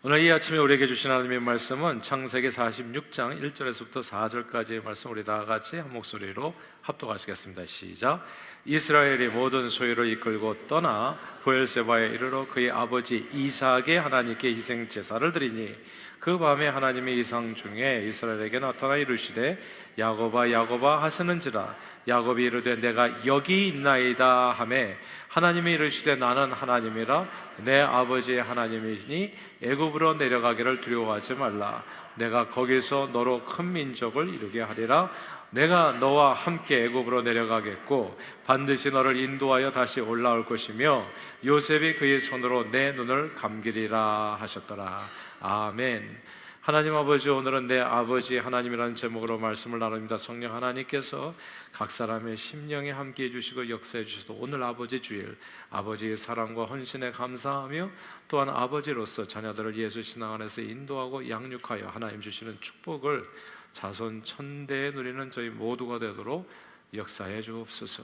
오늘 이 아침에 우리에게 주신 하나님의 말씀은 창세기 46장 1절에서부터 4절까지의 말씀, 우리 다 같이 한 목소리로 합독하시겠습니다. 시작. 이스라엘이 모든 소유를 이끌고 떠나 브엘세바에 이르러 그의 아버지 이삭의 하나님께 희생 제사를 드리니, 그 밤에 하나님의 이상 중에 이스라엘에게 나타나 이르시되 야곱아 야곱아 하시는지라. 야곱이 이르되 내가 여기 있나이다 하매, 하나님이 이르시되 나는 하나님이라 내 아버지의 하나님이니 애굽으로 내려가기를 두려워하지 말라. 내가 거기서 너로 큰 민족을 이루게 하리라. 내가 너와 함께 애굽으로 내려가겠고 반드시 너를 인도하여 다시 올라올 것이며 요셉이 그의 손으로 내 눈을 감기리라 하셨더라. 아멘. 하나님 아버지, 오늘은 내 아버지 하나님이라는 제목으로 말씀을 나눕니다. 성령 하나님께서 각 사람의 심령에 함께 해주시고 역사해 주셔서 오늘 아버지 주일, 아버지의 사랑과 헌신에 감사하며 또한 아버지로서 자녀들을 예수 신앙 안에서 인도하고 양육하여 하나님 주시는 축복을 자손 천대에 누리는 저희 모두가 되도록 역사해 주옵소서.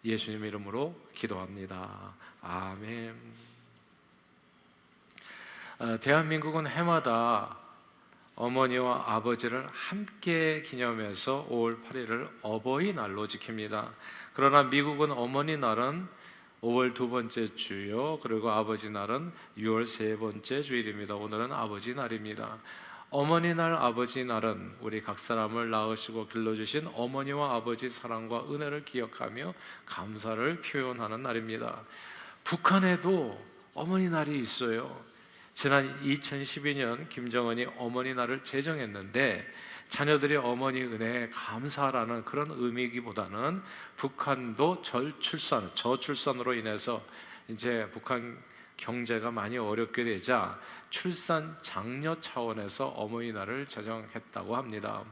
예수님 이름으로 기도합니다. 아멘. 대한민국은 해마다 어머니와 아버지를 함께 기념해서 5월 8일을 어버이날로 지킵니다. 그러나 미국은 어머니날은 5월 두 번째 주요, 그리고 아버지날은 6월 세 번째 주일입니다. 오늘은 아버지날입니다. 어머니날, 아버지날은 우리 각 사람을 낳으시고 길러주신 어머니와 아버지 사랑과 은혜를 기억하며 감사를 표현하는 날입니다. 북한에도 어머니날이 있어요. 지난 2012년 김정은이 어머니날을 제정했는데 자녀들이 어머니 은혜에 감사라는 그런 의미이기보다는 북한도 저출산으로 인해서 이제 북한 경제가 많이 어렵게 되자 출산 장려 차원에서 어머니날을 제정했다고 합니다.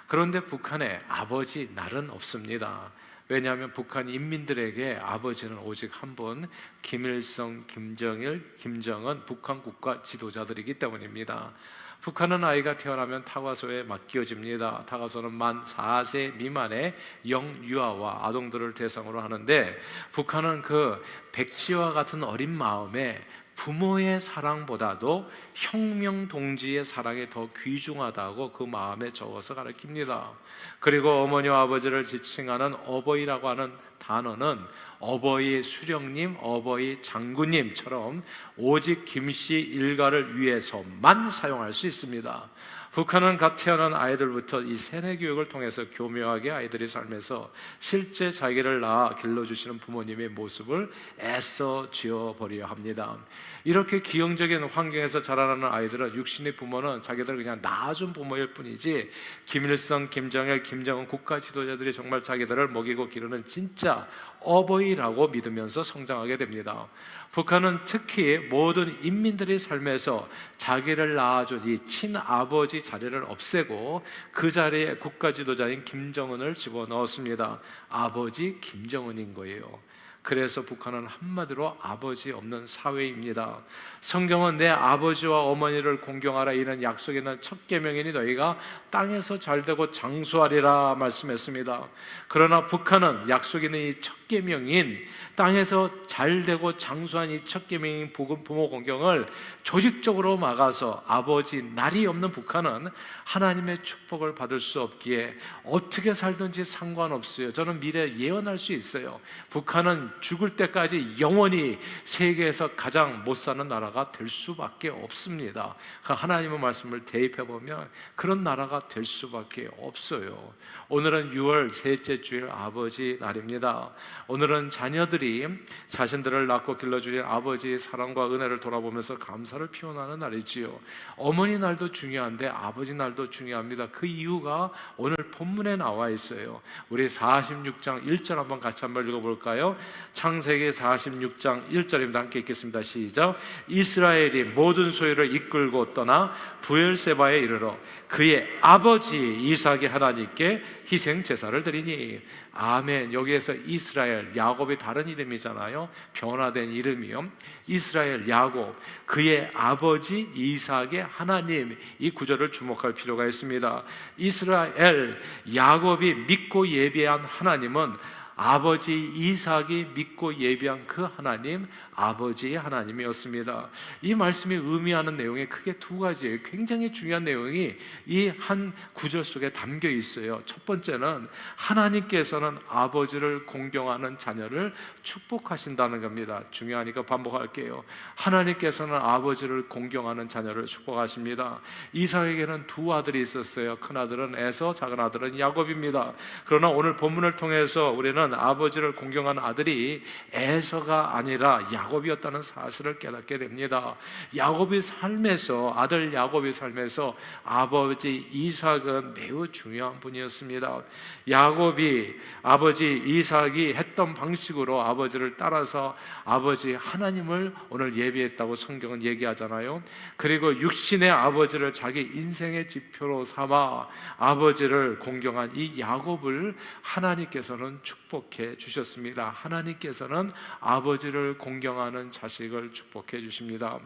그런데 북한에 아버지 날은 없습니다. 왜냐하면 북한 인민들에게 아버지는 오직 한 분, 김일성, 김정일, 김정은 북한 국가 지도자들이기 때문입니다. 북한은 아이가 태어나면 타과소에 맡겨집니다. 타과소는 만 4세 미만의 영유아와 아동들을 대상으로 하는데, 북한은 그 백지와 같은 어린 마음에 부모의 사랑보다도 혁명 동지의 사랑이 더 귀중하다고 그 마음에 적어서 가르칩니다. 그리고 어머니와 아버지를 지칭하는 어버이라고 하는 단어는 어버이 수령님, 어버이 장군님처럼 오직 김씨 일가를 위해서만 사용할 수 있습니다. 북한은 갓 태어난 아이들부터 이 세뇌 교육을 통해서 교묘하게 아이들의 삶에서 실제 자기를 낳아 길러주시는 부모님의 모습을 애써 지어버려야 합니다. 이렇게 기형적인 환경에서 자라나는 아이들은 육신의 부모는 자기들을 그냥 낳아준 부모일 뿐이지, 김일성, 김정일, 김정은 국가 지도자들이 정말 자기들을 먹이고 기르는 진짜 어버이라고 믿으면서 성장하게 됩니다. 북한은 특히 모든 인민들의 삶에서 자기를 낳아준 이 친아버지 자리를 없애고 그 자리에 국가 지도자인 김정은을 집어넣었습니다. 아버지 김정은인 거예요. 그래서 북한은 한마디로 아버지 없는 사회입니다. 성경은 내 아버지와 어머니를 공경하라, 이는 약속에 있는 첫 계명이니 너희가 땅에서 잘되고 장수하리라 말씀했습니다. 그러나 북한은 약속에 있는 이 첫 계명인 땅에서 잘되고 장수한 이 첫 계명인 부모 공경을 조직적으로 막아서 아버지 날이 없는 북한은 하나님의 축복을 받을 수 없기에 어떻게 살든지 상관없어요. 저는 미래 예언할 수 있어요. 북한은 죽을 때까지 영원히 세계에서 가장 못 사는 나라가 될 수밖에 없습니다. 하나님의 말씀을 대입해보면 그런 나라가 될 수밖에 없어요. 오늘은 6월 셋째 주일 아버지 날입니다. 오늘은 자녀들이 자신들을 낳고 길러주신 아버지의 사랑과 은혜를 돌아보면서 감사를 표현하는 날이지요. 어머니 날도 중요한데 아버지 날도 중요합니다. 그 이유가 오늘 본문에 나와 있어요. 우리 46장 1절 한번 읽어볼까요? 창세기 46장 1절입니다. 함께 읽겠습니다. 시작. 이스라엘이 모든 소유를 이끌고 떠나 브엘세바에 이르러 그의 아버지 이삭의 하나님께 희생 제사를 드리니. 아멘. 여기에서 이스라엘, 야곱이 다른 이름이잖아요. 변화된 이름이요. 이스라엘, 야곱, 그의 아버지 이삭의 하나님, 이 구절을 주목할 필요가 있습니다. 이스라엘, 야곱이 믿고 예비한 하나님은 아버지 이삭이 믿고 예비한 그 하나님, 아버지의 하나님이었습니다. 이 말씀이 의미하는 내용이 크게 두 가지예요. 굉장히 중요한 내용이 이 한 구절 속에 담겨 있어요. 첫 번째는 하나님께서는 아버지를 공경하는 자녀를 축복하신다는 겁니다. 중요하니까 반복할게요. 하나님께서는 아버지를 공경하는 자녀를 축복하십니다. 이삭에게는 두 아들이 있었어요. 큰 아들은 에서, 작은 아들은 야곱입니다. 그러나 오늘 본문을 통해서 우리는 아버지를 공경하는 아들이 에서가 아니라 야곱이었다는 사실을 깨닫게 됩니다. 야곱의 삶에서, 아들 야곱의 삶에서 아버지 이삭은 매우 중요한 분이었습니다. 야곱이 아버지 이삭이 했던 방식으로 아버지를 따라서 아버지 하나님을 오늘 예비했다고 성경은 얘기하잖아요. 그리고 육신의 아버지를 자기 인생의 지표로 삼아 아버지를 공경한 이 야곱을 하나님께서는 축복해 주셨습니다. 하나님께서는 아버지를 공경하는 자식을 축복해 주십니다.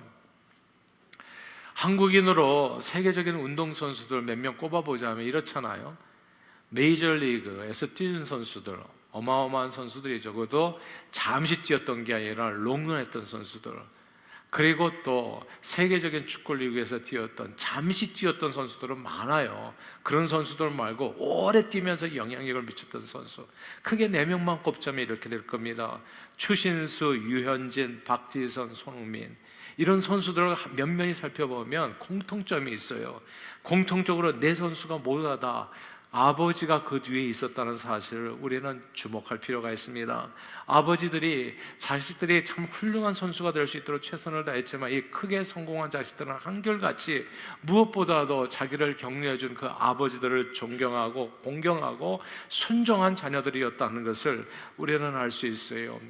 한국인으로 세계적인 운동선수들 몇 명 꼽아보자면 이렇잖아요. 메이저리그에서 뛰는 선수들, 어마어마한 선수들이 적어도 잠시 뛰었던 게 아니라 롱런했던 선수들, 그리고 또 세계적인 축구리그에서 잠시 뛰었던 선수들은 많아요. 그런 선수들 말고 오래 뛰면서 영향력을 미쳤던 선수, 크게 4명만 꼽자면 이렇게 될 겁니다. 추신수, 유현진, 박지선, 손흥민, 이런 선수들을 면면히 살펴보면 공통점이 있어요. 공통적으로 네 선수가 모두 다 아버지가 그 뒤에 있었다는 사실을 우리는 주목할 필요가 있습니다. 아버지들이 자식들이 참 훌륭한 선수가 될 수 있도록 최선을 다했지만 이 크게 성공한 자식들은 한결같이 무엇보다도 자기를 격려해준 그 아버지들을 존경하고 공경하고 순종한 자녀들이었다는 것을 우리는 알 수 있어요.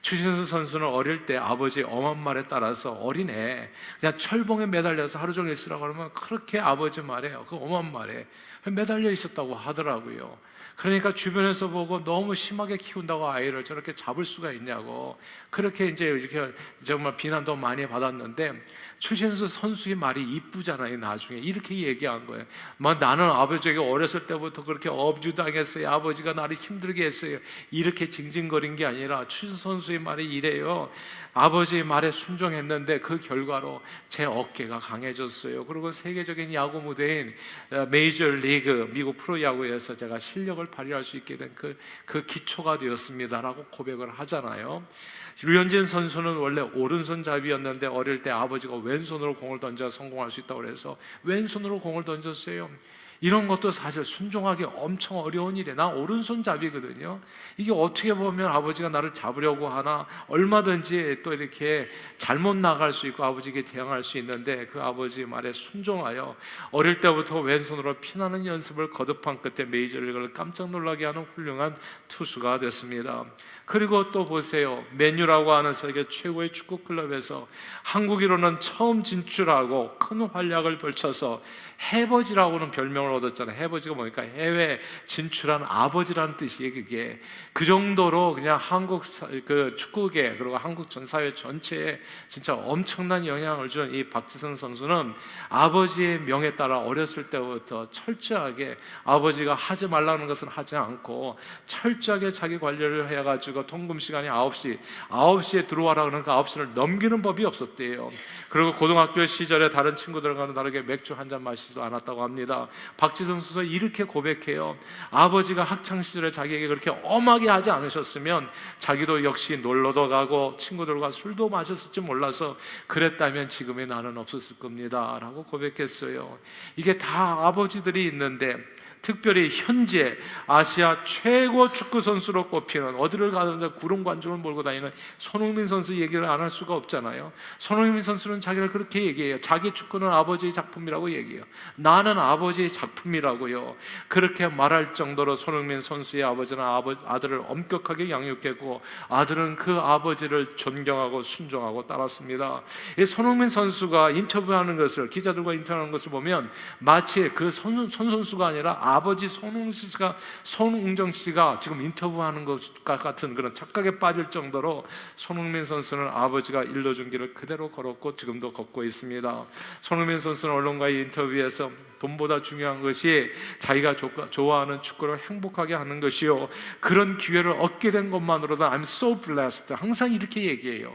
추신수 선수는 어릴 때 아버지 엄한 말에 따라서 어린애 그냥 철봉에 매달려서 하루 종일 있으라고 하면 그렇게 아버지 말에, 그 엄한 말에 매달려 있었다고 하더라고요. 그러니까 주변에서 보고 너무 심하게 키운다고 아이를 저렇게 잡을 수가 있냐고, 그렇게 이제 이렇게 정말 비난도 많이 받았는데, 추신수 선수의 말이 이쁘잖아요. 나중에 이렇게 얘기한 거예요. 나는 아버지에게 어렸을 때부터 그렇게 업주당했어요. 아버지가 나를 힘들게 했어요. 이렇게 징징거린 게 아니라 추신수 선수의 말이 이래요. 아버지의 말에 순종했는데 그 결과로 제 어깨가 강해졌어요. 그리고 세계적인 야구 무대인 메이저리그, 미국 프로야구에서 제가 실력을 발휘할 수 있게 된 그 기초가 되었습니다라고 고백을 하잖아요. 류현진 선수는 원래 오른손잡이였는데 어릴 때 아버지가 왼손으로 공을 던져 성공할 수 있다고 해서 왼손으로 공을 던졌어요. 이런 것도 사실 순종하기 엄청 어려운 일이에요. 나 오른손잡이거든요. 이게 어떻게 보면 아버지가 나를 잡으려고 하나, 얼마든지 또 이렇게 잘못 나갈 수 있고 아버지에게 대항할 수 있는데 그 아버지 말에 순종하여 어릴 때부터 왼손으로 피나는 연습을 거듭한 끝에 메이저리그를 깜짝 놀라게 하는 훌륭한 투수가 됐습니다. 그리고 또 보세요. 맨유라고 하는 세계 최고의 축구 클럽에서 한국인으로는 처음 진출하고 큰 활약을 펼쳐서 해버지라고는 별명을 얻었잖아요. 해버지가 뭐니까 해외 진출한 아버지라는 뜻이에요. 그게 그 정도로 그냥 한국 그 축구계 그리고 한국 전 사회 전체에 진짜 엄청난 영향을 준 이 박지성 선수는 아버지의 명에 따라 어렸을 때부터 철저하게 아버지가 하지 말라는 것은 하지 않고 철저하게 자기 관리를 해가지고 통금 시간이 9시에 들어와라 그러는 그 9시를 넘기는 법이 없었대요. 그리고 고등학교 시절에 다른 친구들과는 다르게 맥주 한 잔 마시지도 않았다고 합니다. 박지성 선수가 이렇게 고백해요. 아버지가 학창 시절에 자기에게 그렇게 엄하게 하지 않으셨으면 자기도 역시 놀러도 가고 친구들과 술도 마셨을지 몰라서 그랬다면 지금의 나는 없었을 겁니다 라고 고백했어요. 이게 다 아버지들이 있는데, 특별히 현재 아시아 최고 축구 선수로 꼽히는, 어디를 가든지 구름 관중을 몰고 다니는 손흥민 선수 얘기를 안 할 수가 없잖아요. 손흥민 선수는 자기를 그렇게 얘기해요. 자기 축구는 아버지의 작품이라고 얘기해요. 나는 아버지의 작품이라고요. 그렇게 말할 정도로 손흥민 선수의 아버지는 아들을 엄격하게 양육했고 아들은 그 아버지를 존경하고 순종하고 따랐습니다. 이 손흥민 선수가 인터뷰하는 것을, 기자들과 인터뷰하는 것을 보면 마치 그 손 선수가 아니라 아버지 손흥정 씨가 지금 인터뷰하는 것과 같은 그런 착각에 빠질 정도로 손흥민 선수는 아버지가 일러준 길을 그대로 걸었고 지금도 걷고 있습니다. 손흥민 선수는 언론과의 인터뷰에서 돈보다 중요한 것이 자기가 좋아하는 축구를 행복하게 하는 것이요, 그런 기회를 얻게 된 것만으로도 I'm so blessed, 항상 이렇게 얘기해요.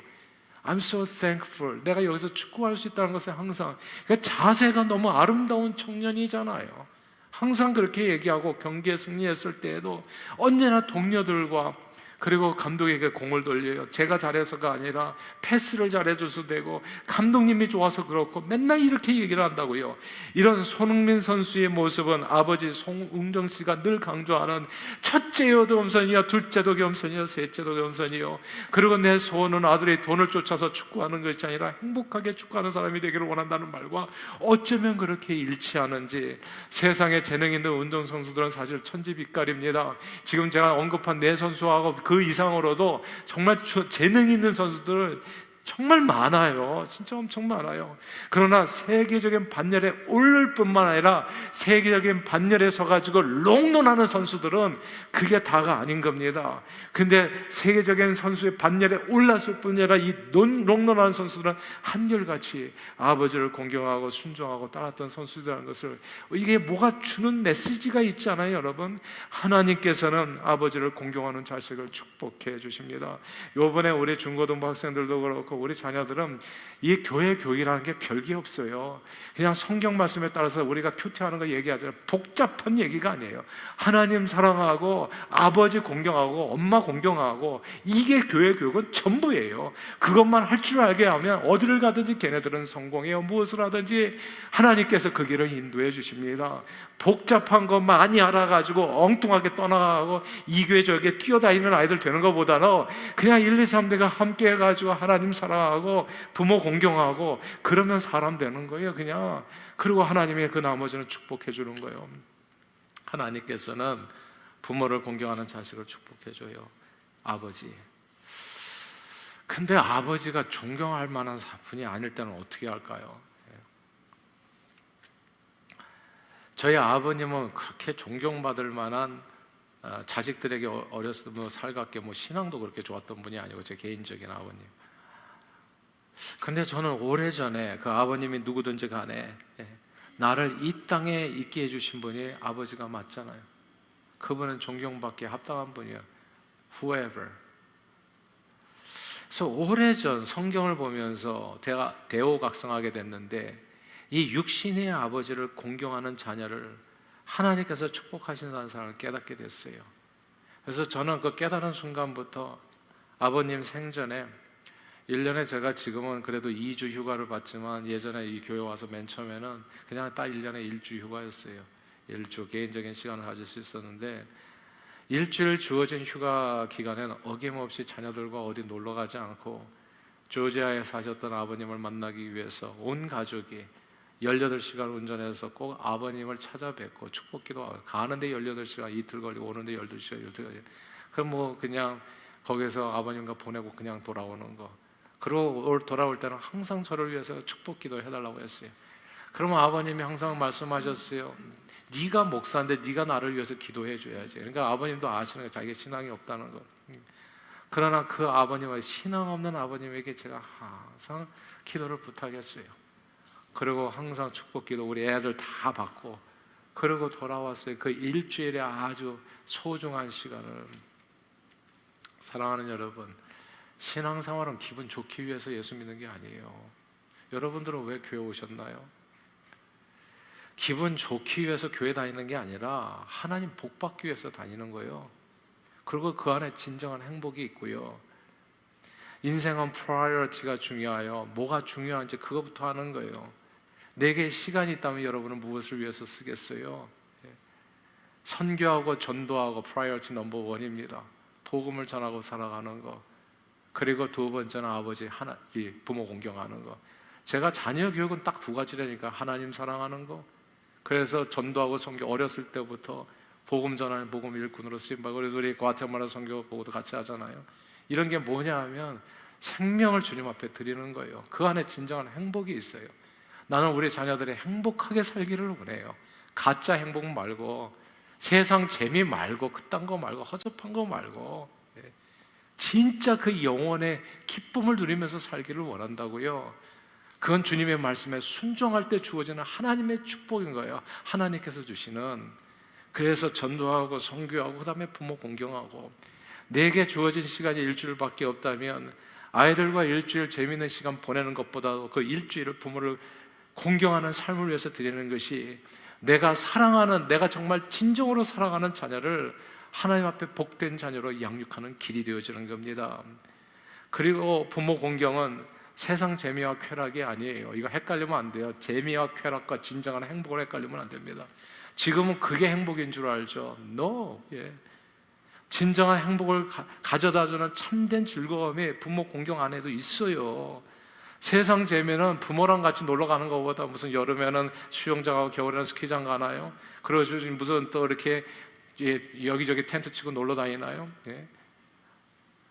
I'm so thankful. 내가 여기서 축구할 수 있다는 것에 항상, 그러니까 자세가 너무 아름다운 청년이잖아요. 항상 그렇게 얘기하고 경기에 승리했을 때에도 언제나 동료들과 그리고 감독에게 공을 돌려요. 제가 잘해서가 아니라 패스를 잘해줘서 되고 감독님이 좋아서 그렇고 맨날 이렇게 얘기를 한다고요. 이런 손흥민 선수의 모습은 아버지 송웅정 씨가 늘 강조하는 첫째요 겸손이요, 둘째도 겸손이요, 셋째도 겸손이요. 그리고 내 소원은 아들이 돈을 쫓아서 축구하는 것이 아니라 행복하게 축구하는 사람이 되기를 원한다는 말과 어쩌면 그렇게 일치하는지. 세상에 재능 있는 운동선수들은 사실 천지빛깔입니다. 지금 제가 언급한 네 선수하고 그 이상으로도 정말 재능 있는 선수들 정말 많아요. 진짜 엄청 많아요. 그러나 세계적인 반열에 오를 뿐만 아니라 세계적인 반열에 서가지고 롱런하는 선수들은 그게 다가 아닌 겁니다. 근데 세계적인 선수의 반열에 올랐을 뿐 아니라 이 롱런하는 선수들은 한결같이 아버지를 공경하고 순종하고 따랐던 선수들이라는 것을, 이게 뭐가 주는 메시지가 있지 않아요, 여러분? 하나님께서는 아버지를 공경하는 자식을 축복해 주십니다. 요번에 우리 중고등부 학생들도 그렇고 우리 자녀들은 이 교회 교육이라는 게 별게 없어요. 그냥 성경 말씀에 따라서 우리가 표태하는 거 얘기하잖아요. 복잡한 얘기가 아니에요. 하나님 사랑하고 아버지 공경하고 엄마 공경하고, 이게 교회 교육은 전부예요. 그것만 할 줄 알게 하면 어디를 가든지 걔네들은 성공해요. 무엇을 하든지 하나님께서 그 길을 인도해 주십니다. 복잡한 거 많이 알아가지고 엉뚱하게 떠나가고 이 교회 저 교회 뛰어다니는 아이들 되는 것보다는 그냥 1, 2, 3대가 함께 해가지고 하나님 사랑하고 부모 공경하고 그러면 사람 되는 거예요, 그냥. 그리고 하나님이 그 나머지는 축복해 주는 거예요. 하나님께서는 부모를 공경하는 자식을 축복해 줘요. 아버지. 근데 아버지가 존경할 만한 분이 아닐 때는 어떻게 할까요? 저희 아버님은 그렇게 존경받을 만한 자식들에게 어렸을 때 살갑게 신앙도 그렇게 좋았던 분이 아니고, 제 개인적인 아버님. 근데 저는 오래전에 그 아버님이 누구든지 간에 나를 이 땅에 있게 해주신 분이 아버지가 맞잖아요. 그분은 존경받기에 합당한 분이에요. Whoever. 그래서 오래전 성경을 보면서 대오각성하게 됐는데, 이 육신의 아버지를 공경하는 자녀를 하나님께서 축복하신다는 사람을 깨닫게 됐어요. 그래서 저는 그 깨달은 순간부터 아버님 생전에 1년에 제가 지금은 그래도 2주 휴가를 받지만 예전에 이 교회 와서 맨 처음에는 그냥 딱 1년에 1주 휴가였어요. 1주 개인적인 시간을 가질 수 있었는데, 일주일 주어진 휴가 기간에는 어김없이 자녀들과 어디 놀러 가지 않고 조지아에 사셨던 아버님을 만나기 위해서 온 가족이 18시간 운전해서 꼭 아버님을 찾아뵙고 축복기도 하고, 가는데 18시간 이틀 걸리고 오는데 12시간 이틀 걸리고, 그럼 그냥 거기서 아버님과 보내고 그냥 돌아오는 거. 그리고 돌아올 때는 항상 저를 위해서 축복기도 해달라고 했어요. 그러면 아버님이 항상 말씀하셨어요. 네가 목사인데 네가 나를 위해서 기도해 줘야지. 그러니까 아버님도 아시는 거예요. 자기가 신앙이 없다는 걸. 그러나 그 아버님은, 신앙 없는 아버님에게 제가 항상 기도를 부탁했어요. 그리고 항상 축복기도 우리 애들 다 받고, 그리고 돌아왔어요. 그 일주일에 아주 소중한 시간을. 사랑하는 여러분, 신앙생활은 기분 좋기 위해서 예수 믿는 게 아니에요. 여러분들은 왜 교회 오셨나요? 기분 좋기 위해서 교회 다니는 게 아니라 하나님 복 받기 위해서 다니는 거예요. 그리고 그 안에 진정한 행복이 있고요. 인생은 프라이어티가 중요해요. 뭐가 중요한지 그것부터 하는 거예요. 내게 시간이 있다면 여러분은 무엇을 위해서 쓰겠어요? 선교하고 전도하고 프라이어티 넘버 원입니다. 복음을 전하고 살아가는 거. 그리고 두 번째는 아버지 부모 공경하는 거. 제가 자녀 교육은 딱 두 가지라니까. 하나님 사랑하는 거. 그래서 전도하고 선교, 어렸을 때부터 복음 전하는 복음 일꾼으로 쓰임받고, 그래서 우리 과테말라 선교 보고도 같이 하잖아요. 이런 게 뭐냐 하면 생명을 주님 앞에 드리는 거예요. 그 안에 진정한 행복이 있어요. 나는 우리 자녀들이 행복하게 살기를 원해요. 가짜 행복 말고, 세상 재미 말고, 그딴 거 말고, 허접한 거 말고, 진짜 그 영혼의 기쁨을 누리면서 살기를 원한다고요. 그건 주님의 말씀에 순종할 때 주어지는 하나님의 축복인 거예요. 하나님께서 주시는. 그래서 전도하고 선교하고 그다음에 부모 공경하고, 내게 주어진 시간이 일주일밖에 없다면 아이들과 일주일 재미있는 시간 보내는 것보다도 그 일주일을 부모를 공경하는 삶을 위해서 드리는 것이 내가 사랑하는, 내가 정말 진정으로 사랑하는 자녀를 하나님 앞에 복된 자녀로 양육하는 길이 되어지는 겁니다. 그리고 부모 공경은 세상 재미와 쾌락이 아니에요. 이거 헷갈리면 안 돼요. 재미와 쾌락과 진정한 행복을 헷갈리면 안 됩니다. 지금은 그게 행복인 줄 알죠? No. 예. 진정한 행복을 가져다주는 참된 즐거움이 부모 공경 안에도 있어요. 세상 재미는 부모랑 같이 놀러 가는 것보다 무슨 여름에는 수영장 가고 겨울에는 스키장 가나요? 그러죠. 무슨 또 이렇게 여기저기 텐트 치고 놀러 다니나요? 예.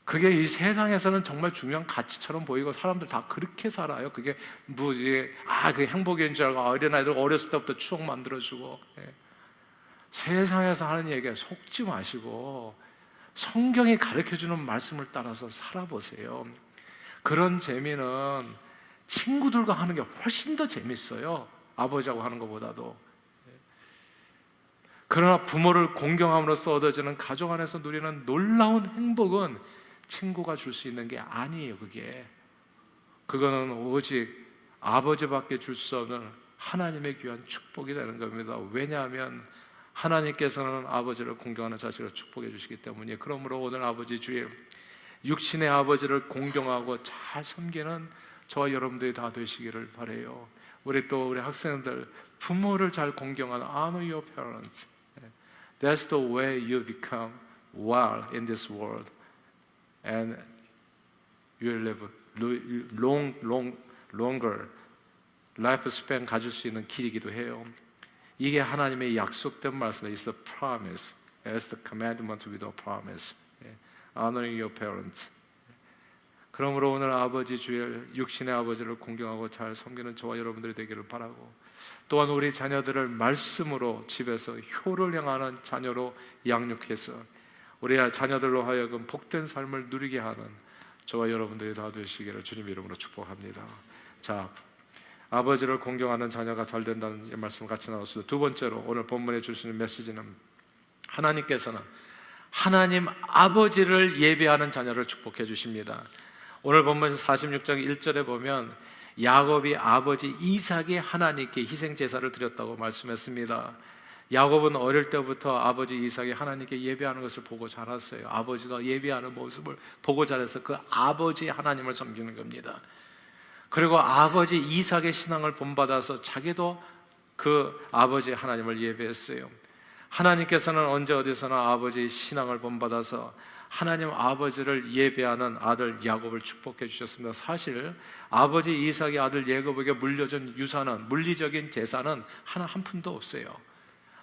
그게 이 세상에서는 정말 중요한 가치처럼 보이고 사람들 다 그렇게 살아요. 그게 뭐지? 그게 행복인 줄 알고 어린아이들 어렸을 때부터 추억 만들어주고. 예. 세상에서 하는 얘기에 속지 마시고 성경이 가르쳐주는 말씀을 따라서 살아보세요. 그런 재미는 친구들과 하는 게 훨씬 더 재밌어요. 아버지하고 하는 것보다도. 그러나 부모를 공경함으로써 얻어지는 가족 안에서 누리는 놀라운 행복은 친구가 줄 수 있는 게 아니에요. 그거는 오직 아버지밖에 줄 수 없는 하나님의 귀한 축복이 되는 겁니다. 왜냐하면 하나님께서는 아버지를 공경하는 자식을 축복해 주시기 때문이에요. 그러므로 오늘 아버지 주일 육신의 아버지를 공경하고 잘 섬기는 저와 여러분들이 다 되시기를 바라요. 우리 학생들 부모를 잘 공경하는 honor your parents. That's the way you become well in this world, and you will live longer lifespan 가질 수 있는 길이기도 해요. 이게 하나님의 약속된 말씀이에요. It's a promise. It's the commandment with a promise. Honoring your parents. 그러므로 오늘 아버지 주일 육신의 아버지를 공경하고 잘 섬기는 저와 여러분들이 되기를 바라고, 또한 우리 자녀들을 말씀으로 집에서 효를 향하는 자녀로 양육해서 우리 자녀들로 하여금 복된 삶을 누리게 하는 저와 여러분들이 다 되시기를 주님 이름으로 축복합니다. 자, 아버지를 공경하는 자녀가 잘 된다는 말씀을 같이 나눴습니다. 두 번째로 오늘 본문에 주시는 메시지는 하나님께서는 하나님 아버지를 예배하는 자녀를 축복해 주십니다. 오늘 본문 46장 1절에 보면 야곱이 아버지 이삭이 하나님께 희생 제사를 드렸다고 말씀했습니다. 야곱은 어릴 때부터 아버지 이삭이 하나님께 예배하는 것을 보고 자랐어요. 아버지가 예배하는 모습을 보고 자라서 그 아버지 하나님을 섬기는 겁니다. 그리고 아버지 이삭의 신앙을 본받아서 자기도 그 아버지 하나님을 예배했어요. 하나님께서는 언제 어디서나 아버지의 신앙을 본받아서 하나님 아버지를 예배하는 아들 야곱을 축복해 주셨습니다. 사실 아버지 이삭의 아들 야곱에게 물려준 유산은, 물리적인 재산은 한 푼도 없어요.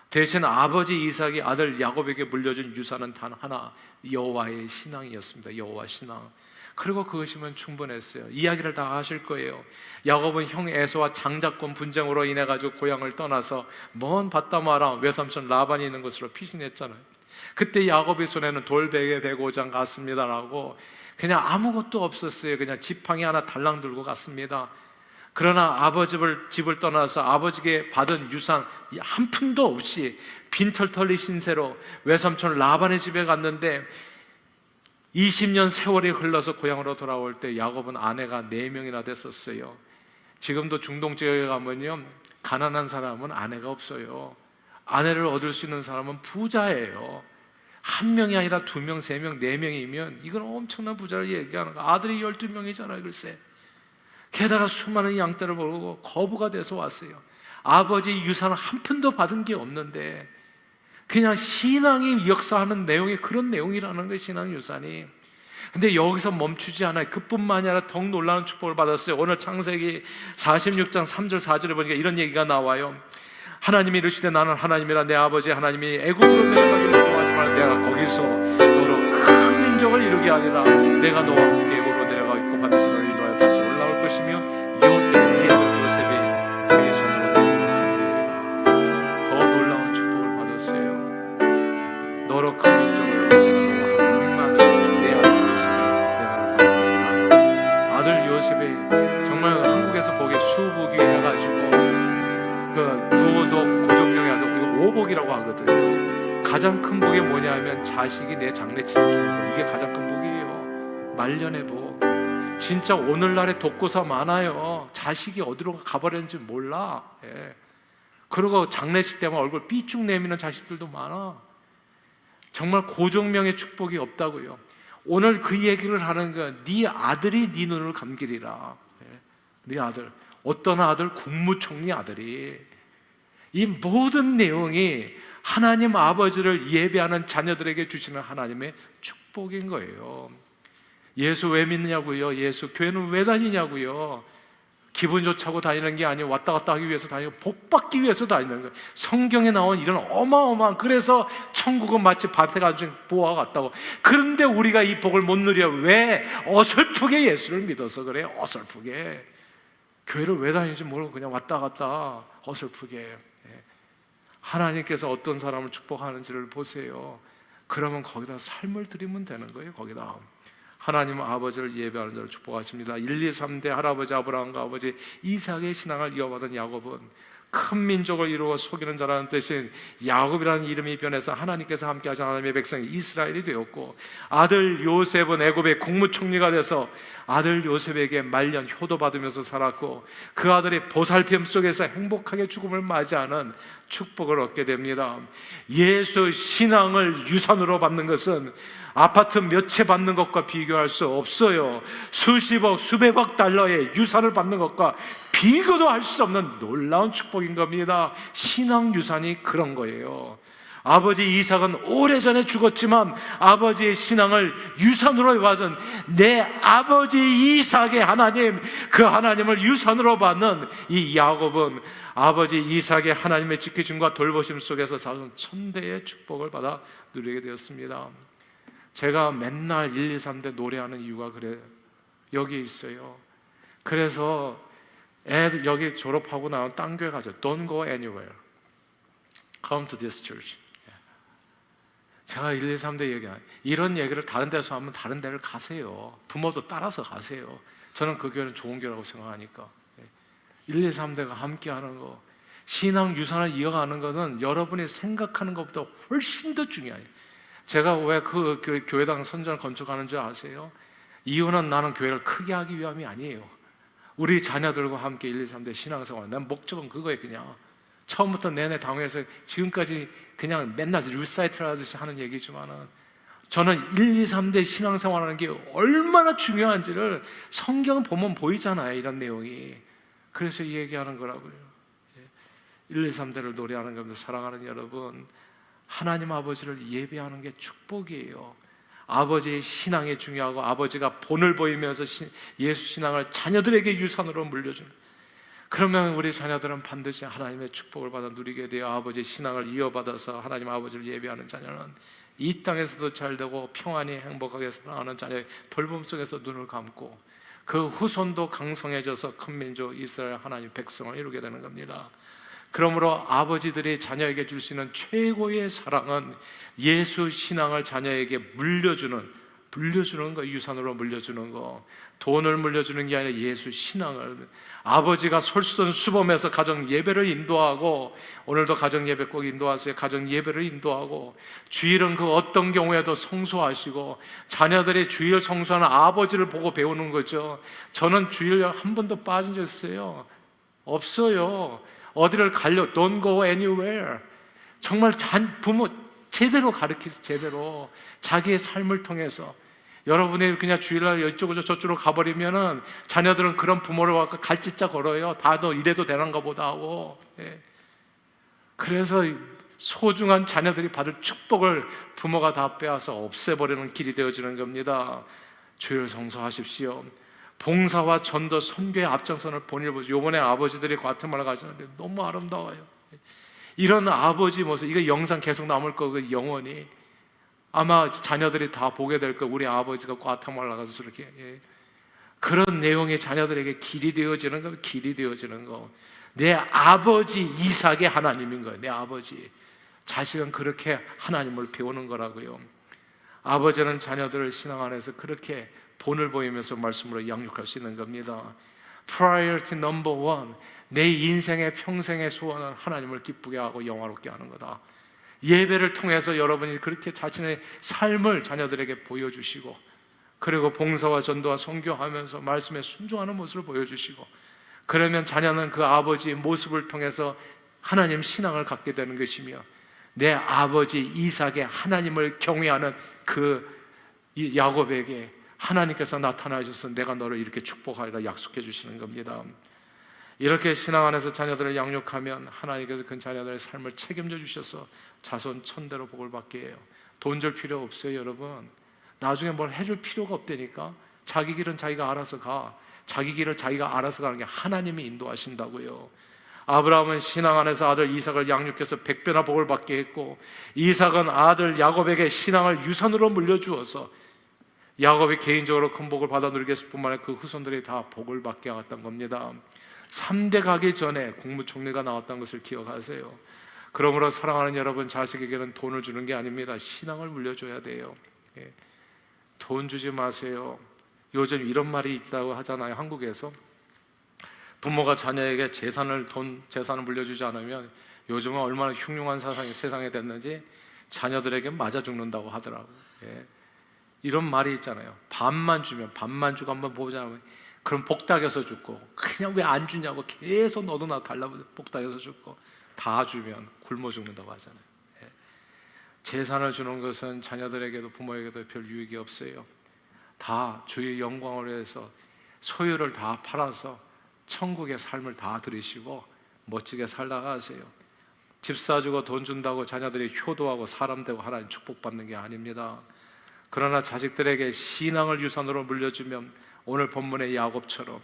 대신 아버지 이삭이 아들 야곱에게 물려준 유산은 단 하나, 여호와의 신앙이었습니다. 여호와 신앙. 그리고 그것이면 충분했어요. 이야기를 다 하실 거예요. 야곱은 형 에서와 장자권 분쟁으로 인해 가지고 고향을 떠나서 먼 밧다마람 외삼촌 라반이 있는 곳으로 피신했잖아요. 그때 야곱의 손에는 돌베개 105장 갔습니다라고 그냥 아무것도 없었어요. 그냥 지팡이 하나 달랑 들고 갔습니다. 그러나 아버지를 집을 떠나서 아버지께 받은 유산 한 푼도 없이 빈털털리 신세로 외삼촌 라반의 집에 갔는데 20년 세월이 흘러서 고향으로 돌아올 때 야곱은 아내가 4명이나 됐었어요. 지금도 중동 지역에 가면요, 가난한 사람은 아내가 없어요. 아내를 얻을 수 있는 사람은 부자예요. 1명이 아니라 2명, 3명, 4명이면 이건 엄청난 부자를 얘기하는 거. 아들이 12명이잖아요. 글쎄. 게다가 수많은 양떼를 보고 거부가 돼서 왔어요. 아버지 유산 한 푼도 받은 게 없는데 그냥 신앙이 역사하는 내용이 그런 내용이라는 거예요. 신앙 유산이. 근데 여기서 멈추지 않아요. 그뿐만이 아니라 더욱 놀라운 축복을 받았어요. 오늘 창세기 46장 3절 4절에 보니까 이런 얘기가 나와요. 하나님이 이르시되 나는 하나님이라 내 아버지 하나님이 애굽으로 내려가기를 좋아하지 말라. 내가 거기서 너로 큰 민족을 이루게 하리라. 내가 너와 함께 애굽으로 내려가겠고 반드시 너를 인도하여 다시 올라올 것이며 요셉 네 아들 요셉이 그의 손으로 내게 감기리라. 더 놀라운 축복을 받았어요. 너로 큰 민족을 요셉이 정말 한국에서 보기에 수복이 해가지고 그 유호독 고정령에 와서 이거 오복이라고 하거든요. 가장 큰 복이 뭐냐면 자식이 내 장래친을 주는 거. 이게 가장 큰 복이에요. 말년의 복. 진짜 오늘날에 독고사 많아요. 자식이 어디로 가버렸는지 몰라. 그리고 장례식 때만 얼굴 삐쭉 내미는 자식들도 많아. 정말 고종명의 축복이 없다고요. 오늘 그 얘기를 하는 거야. 네 아들이 네 눈을 감기리라. 네 아들, 어떤 아들? 국무총리 아들이. 이 모든 내용이 하나님 아버지를 예배하는 자녀들에게 주시는 하나님의 축복인 거예요. 예수 왜 믿느냐고요? 예수 교회는 왜 다니냐고요? 기분 좋자고 다니는 게 아니고 왔다 갔다 하기 위해서 다니고 복 받기 위해서 다니는 거예요. 성경에 나온 이런 어마어마한, 그래서 천국은 마치 밭에 가진 보화 같다고. 그런데 우리가 이 복을 못 누려. 왜? 어설프게 예수를 믿어서 그래요. 어설프게. 교회를 왜 다니는지 모르고 그냥 왔다 갔다 어설프게. 하나님께서 어떤 사람을 축복하는지를 보세요. 그러면 거기다 삶을 드리면 되는 거예요. 거기다 하나님 아버지를 예배하는 자를 축복하십니다. 1, 2, 3대 할아버지 아브라함과 아버지 이삭의 신앙을 이어받은 야곱은 큰 민족을 이루어 속이는 자라는 뜻인 야곱이라는 이름이 변해서 하나님께서 함께 하신 하나님의 백성 이스라엘이 되었고, 아들 요셉은 애굽의 국무총리가 돼서 아들 요셉에게 말년 효도받으면서 살았고, 그 아들이 보살핌 속에서 행복하게 죽음을 맞이하는 축복을 얻게 됩니다. 예수 신앙을 유산으로 받는 것은 아파트 몇 채 받는 것과 비교할 수 없어요. 수십억, 수백억 달러의 유산을 받는 것과 비교도 할 수 없는 놀라운 축복인 겁니다. 신앙 유산이 그런 거예요. 아버지 이삭은 오래전에 죽었지만 아버지의 신앙을 유산으로 받은 내 아버지 이삭의 하나님, 그 하나님을 유산으로 받는 이 야곱은 아버지 이삭의 하나님의 지켜줌과 돌보심 속에서 사는 천대의 축복을 받아 누리게 되었습니다. 제가 맨날 1, 2, 3대 노래하는 이유가 그래요. 여기 있어요. 그래서 애들 여기 졸업하고 나면 딴 교회 가죠. Don't go anywhere. Come to this church. 제가 1, 2, 3대 얘기해요. 이런 얘기를 다른 데서 하면 다른 데를 가세요. 부모도 따라서 가세요. 저는 그 교회는 좋은 교회라고 생각하니까. 1, 2, 3대가 함께 하는 거, 신앙 유산을 이어가는 것은 여러분이 생각하는 것보다 훨씬 더 중요해요. 제가 왜 그 교회당 선전을 건축하는 줄 아세요? 이유는 나는 교회를 크게 하기 위함이 아니에요. 우리 자녀들과 함께 1, 2, 3대 신앙생활, 난 목적은 그거예요. 그냥 처음부터 내내 당회에서 지금까지 그냥 맨날 리사이틀 하듯이 하는 얘기지만은, 저는 1, 2, 3대 신앙생활하는 게 얼마나 중요한지를 성경 보면 보이잖아요. 이런 내용이. 그래서 이 얘기하는 거라고요. 1, 2, 3대를 노래하는 겁니다. 사랑하는 여러분, 하나님 아버지를 예배하는 게 축복이에요. 아버지의 신앙이 중요하고, 아버지가 본을 보이면서 예수 신앙을 자녀들에게 유산으로 물려주는, 그러면 우리 자녀들은 반드시 하나님의 축복을 받아 누리게 되어 아버지의 신앙을 이어받아서 하나님 아버지를 예배하는 자녀는 이 땅에서도 잘되고 평안히 행복하게 살아가는 자녀의 돌봄 속에서 눈을 감고 그 후손도 강성해져서 큰 민족 이스라엘 하나님 백성을 이루게 되는 겁니다. 그러므로 아버지들이 자녀에게 줄 수 있는 최고의 사랑은 예수 신앙을 자녀에게 물려주는 거, 유산으로 물려주는 거. 돈을 물려주는 게 아니라 예수 신앙을. 아버지가 솔선수범해서 가정 예배를 인도하고, 오늘도 가정 예배 꼭 인도하세요. 가정 예배를 인도하고, 주일은 그 어떤 경우에도 성수하시고, 자녀들이 주일 성수하는 아버지를 보고 배우는 거죠. 저는 주일 한 번도 빠진 적 있어요? 없어요. 어디를 가려, don't go anywhere. 정말 부모 제대로 가르치세요. 제대로 자기의 삶을 통해서. 여러분이 그냥 주일날 이쪽으로 저쪽으로 가버리면은 자녀들은 그런 부모를 갖고 갈짓자 걸어요. 다 너 이래도 되는가 보다 하고. 그래서 소중한 자녀들이 받을 축복을 부모가 다 빼앗아 없애버리는 길이 되어지는 겁니다. 주일 성수하십시오. 봉사와 전도, 선교의 앞장선을 본일 보죠. 이번에 아버지들이 과테말라 가시는데 너무 아름다워요. 이런 아버지 모습, 이거 영상 계속 남을 거고 영원히 아마 자녀들이 다 보게 될 거. 우리 아버지가 과테말라 가서 저렇게 그런 내용이 자녀들에게 길이 되어지는 거, 길이 되어지는 거. 내 아버지 이삭의 하나님인 거예요. 내 아버지. 자식은 그렇게 하나님을 배우는 거라고요. 아버지는 자녀들을 신앙 안에서 그렇게 본을 보이면서 말씀으로 양육할 수 있는 겁니다. Priority number one. 내 인생의 평생의 소원은 하나님을 기쁘게 하고 영화롭게 하는 거다. 예배를 통해서 여러분이 그렇게 자신의 삶을 자녀들에게 보여주시고, 그리고 봉사와 전도와 선교하면서 말씀에 순종하는 모습을 보여주시고, 그러면 자녀는 그 아버지의 모습을 통해서 하나님 신앙을 갖게 되는 것이며, 내 아버지 이삭의 하나님을 경외하는 그 야곱에게 하나님께서 나타나셔서 내가 너를 이렇게 축복하리라 약속해 주시는 겁니다. 이렇게 신앙 안에서 자녀들을 양육하면 하나님께서 그 자녀들의 삶을 책임져 주셔서 자손 천대로 복을 받게 해요. 돈 줄 필요 없어요, 여러분. 나중에 뭘 해줄 필요가 없다니까. 자기 길은 자기가 알아서 가. 자기 길을 자기가 알아서 가는 게 하나님이 인도하신다고요. 아브라함은 신앙 안에서 아들 이삭을 양육해서 100배나 복을 받게 했고, 이삭은 아들 야곱에게 신앙을 유산으로 물려주어서 야곱이 개인적으로 큰 복을 받아 누리게 했을 뿐만 아니라 그 후손들이 다 복을 받게 하였던 겁니다. 3대 가기 전에 국무총리가 나왔다는 것을 기억하세요. 그러므로 사랑하는 여러분, 자식에게는 돈을 주는 게 아닙니다. 신앙을 물려줘야 돼요. 돈 주지 마세요. 요즘 이런 말이 있다고 하잖아요. 한국에서 부모가 자녀에게 재산을 물려주지 않으면 요즘은 얼마나 흉흉한 세상이 됐는지 자녀들에게 맞아 죽는다고 하더라고요. 이런 말이 있잖아요. 반만 주면, 반만 주고 한번 보자면 그럼 복닥여서 죽고, 그냥 왜 안 주냐고 계속 너도 나도 달라고 복닥여서 죽고, 다 주면 굶어 죽는다고 하잖아요. 재산을 주는 것은 자녀들에게도 부모에게도 별 유익이 없어요. 다 주의 영광을 위해서 소유를 다 팔아서 천국의 삶을 다 들이시고 멋지게 살다가 하세요. 집 사주고 돈 준다고 자녀들이 효도하고 사람 되고 하나님 축복받는 게 아닙니다. 그러나 자식들에게 신앙을 유산으로 물려주면 오늘 본문의 야곱처럼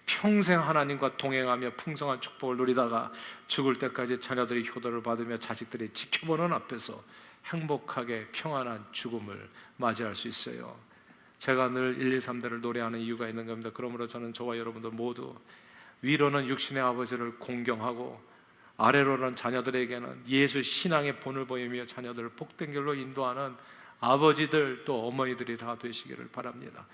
평생 하나님과 동행하며 풍성한 축복을 누리다가 죽을 때까지 자녀들이 효도를 받으며 자식들이 지켜보는 앞에서 행복하게 평안한 죽음을 맞이할 수 있어요. 제가 늘 1, 2, 3대를 노래하는 이유가 있는 겁니다. 그러므로 저는 저와 여러분들 모두 위로는 육신의 아버지를 공경하고, 아래로는 자녀들에게는 예수 신앙의 본을 보이며 자녀들을 복된 길로 인도하는 아버지들 또 어머니들이 다 되시기를 바랍니다.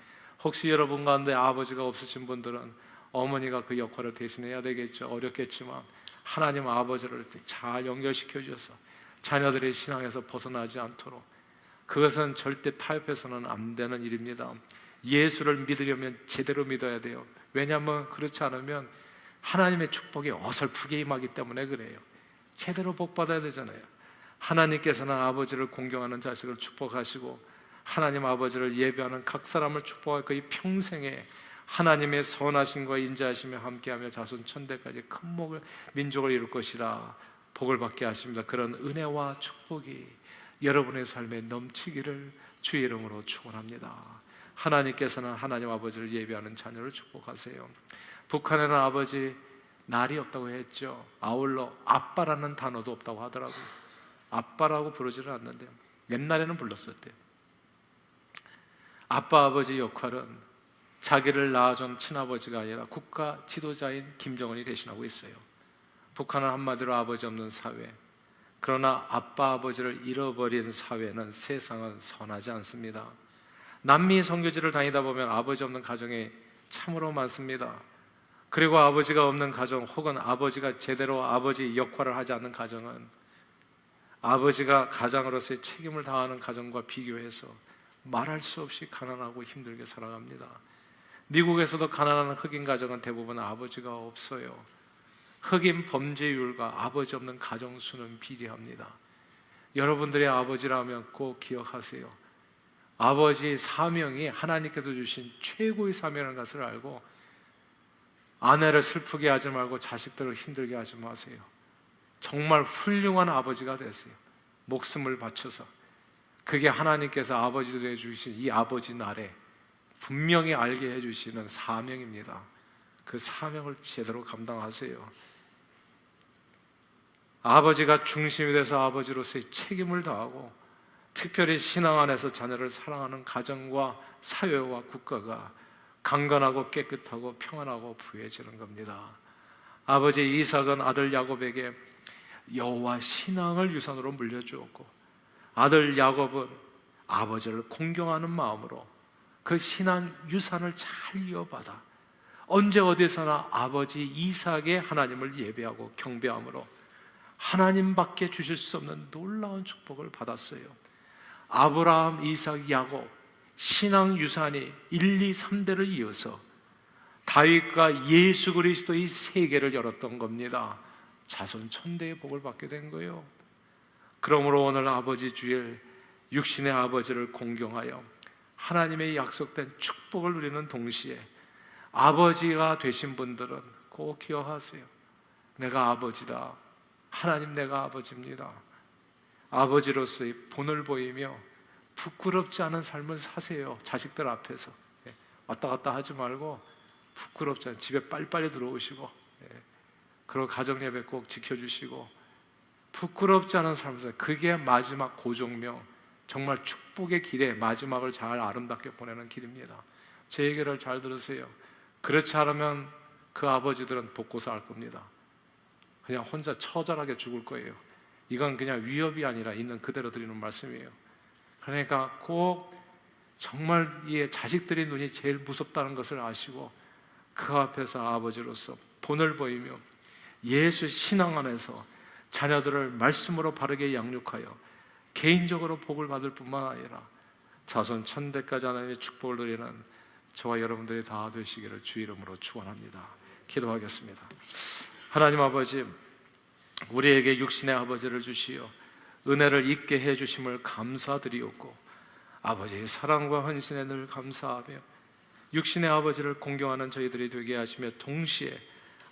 혹시 여러분 가운데 아버지가 없으신 분들은 어머니가 그 역할을 대신해야 되겠죠. 어렵겠지만 하나님 아버지를 잘 연결시켜 주셔서 자녀들의 신앙에서 벗어나지 않도록, 그것은 절대 타협해서는 안 되는 일입니다. 예수를 믿으려면 제대로 믿어야 돼요. 왜냐하면 그렇지 않으면 하나님의 축복이 어설프게 임하기 때문에 그래요. 제대로 복 받아야 되잖아요. 하나님께서는 아버지를 공경하는 자식을 축복하시고, 하나님 아버지를 예배하는 각 사람을 축복하고 그의 평생에 하나님의 선하심과 인자하심에 함께하며 자손 천대까지 큰 민족을 이룰 것이라 복을 받게 하십니다. 그런 은혜와 축복이 여러분의 삶에 넘치기를 주의 이름으로 축원합니다. 하나님께서는 하나님 아버지를 예배하는 자녀를 축복하세요. 북한에는 아버지 날이 없다고 했죠. 아울러 아빠라는 단어도 없다고 하더라고요. 아빠라고 부르지를 않는데요. 옛날에는 불렀었대요. 아빠 아버지 역할은 자기를 낳아준 친아버지가 아니라 국가 지도자인 김정은이 대신하고 있어요. 북한은 한마디로 아버지 없는 사회. 그러나 아빠 아버지를 잃어버린 사회는 세상은 선하지 않습니다. 남미 선교지를 다니다 보면 아버지 없는 가정이 참으로 많습니다. 그리고 아버지가 없는 가정, 혹은 아버지가 제대로 아버지 역할을 하지 않는 가정은 아버지가 가장으로서의 책임을 다하는 가정과 비교해서 말할 수 없이 가난하고 힘들게 살아갑니다. 미국에서도 가난한 흑인 가정은 대부분 아버지가 없어요. 흑인 범죄율과 아버지 없는 가정 수는 비례합니다. 여러분들의 아버지라면 꼭 기억하세요. 아버지 사명이 하나님께서 주신 최고의 사명인 것을 알고, 아내를 슬프게 하지 말고 자식들을 힘들게 하지 마세요. 정말 훌륭한 아버지가 되세요. 목숨을 바쳐서. 그게 하나님께서 아버지로 해주신 이 아버지 날에 분명히 알게 해주시는 사명입니다. 그 사명을 제대로 감당하세요. 아버지가 중심이 돼서 아버지로서의 책임을 다하고, 특별히 신앙 안에서 자녀를 사랑하는 가정과 사회와 국가가 강건하고 깨끗하고 평안하고 부해지는 겁니다. 아버지 이삭은 아들 야곱에게 여호와 신앙을 유산으로 물려주었고, 아들 야곱은 아버지를 공경하는 마음으로 그 신앙 유산을 잘 이어받아 언제 어디서나 아버지 이삭의 하나님을 예배하고 경배함으로 하나님밖에 주실 수 없는 놀라운 축복을 받았어요. 아브라함, 이삭, 야곱 신앙 유산이 1, 2, 3대를 이어서 다윗과 예수 그리스도의 세계를 열었던 겁니다. 자손 천대의 복을 받게 된 거예요. 그러므로 오늘 아버지 주일 육신의 아버지를 공경하여 하나님의 약속된 축복을 누리는 동시에 아버지가 되신 분들은 꼭 기억하세요. 내가 아버지다. 하나님, 내가 아버지입니다. 아버지로서의 본을 보이며 부끄럽지 않은 삶을 사세요. 자식들 앞에서 왔다 갔다 하지 말고 부끄럽지 않은, 집에 빨리빨리 들어오시고, 그리고 가정 예배 꼭 지켜주시고, 부끄럽지 않은 삶을 사세요. 그게 마지막 고종명, 정말 축복의 길에 마지막을 잘 아름답게 보내는 길입니다. 제 얘기를 잘 들으세요. 그렇지 않으면 그 아버지들은 독고사 할 겁니다. 그냥 혼자 처절하게 죽을 거예요. 이건 그냥 위협이 아니라 있는 그대로 드리는 말씀이에요. 그러니까 꼭 정말 이 자식들의 눈이 제일 무섭다는 것을 아시고 그 앞에서 아버지로서 본을 보이며 예수 신앙 안에서 자녀들을 말씀으로 바르게 양육하여 개인적으로 복을 받을 뿐만 아니라 자손 천대까지 하나님의 축복을 누리는 저와 여러분들이 다 되시기를 주 이름으로 축원합니다. 기도하겠습니다. 하나님 아버지, 우리에게 육신의 아버지를 주시어 은혜를 잊게 해주심을 감사드리옵고 아버지의 사랑과 헌신에 늘 감사하며 육신의 아버지를 공경하는 저희들이 되게 하시며 동시에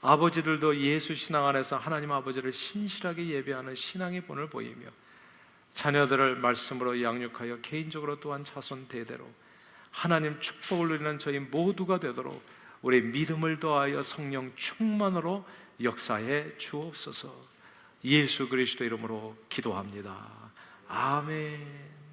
아버지들도 예수 신앙 안에서 하나님 아버지를 신실하게 예배하는 신앙의 본을 보이며 자녀들을 말씀으로 양육하여 개인적으로 또한 자손 대대로 하나님 축복을 누리는 저희 모두가 되도록 우리 믿음을 더하여 성령 충만으로 역사해 주옵소서. 예수 그리스도 이름으로 기도합니다. 아멘.